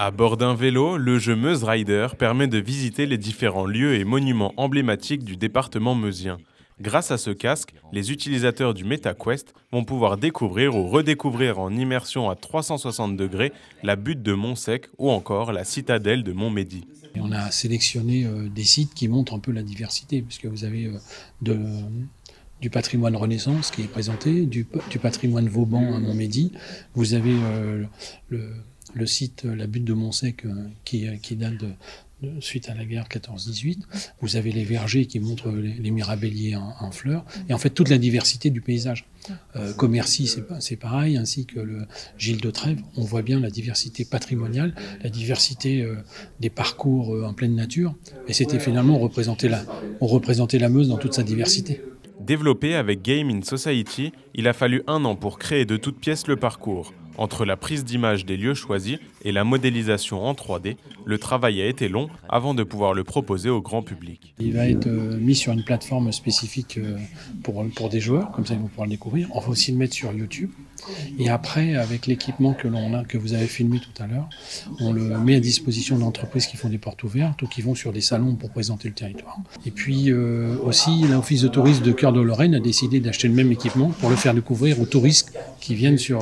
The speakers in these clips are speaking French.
À bord d'un vélo, le jeu Meuse Rider permet de visiter les différents lieux et monuments emblématiques du département meusien. Grâce à ce casque, les utilisateurs du MetaQuest vont pouvoir découvrir ou redécouvrir en immersion à 360 degrés la butte de Montsec ou encore la citadelle de Montmédy. Et on a sélectionné des sites qui montrent un peu la diversité, puisque vous avez du patrimoine Renaissance qui est présenté, du patrimoine Vauban à Montmédy. Vous avez le site, la butte de Montsec, qui date suite à la guerre 14-18. Vous avez les vergers qui montrent les mirabelliers en fleurs. Et en fait, toute la diversité du paysage. Commercy, c'est pareil, ainsi que le Gilles de Trèves. On voit bien la diversité patrimoniale, la diversité des parcours en pleine nature. Et c'était finalement, on représentait la Meuse dans toute sa diversité. Développé avec Game in Society, il a fallu 1 an pour créer de toutes pièces le parcours. Entre la prise d'image des lieux choisis et la modélisation en 3D, le travail a été long avant de pouvoir le proposer au grand public. Il va être mis sur une plateforme spécifique pour des joueurs, comme ça ils vont pouvoir le découvrir. On va aussi le mettre sur YouTube. Et après, avec l'équipement que vous avez filmé tout à l'heure, on le met à disposition d'entreprises qui font des portes ouvertes ou qui vont sur des salons pour présenter le territoire. Et puis aussi, l'Office de tourisme de Cœur de Lorraine a décidé d'acheter le même équipement pour le faire découvrir aux touristes qui viennent sur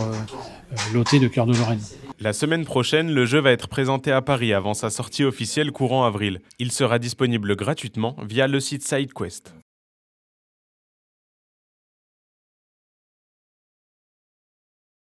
l'OT de Cœur de Lorraine. La semaine prochaine, le jeu va être présenté à Paris avant sa sortie officielle courant avril. Il sera disponible gratuitement via le site SideQuest.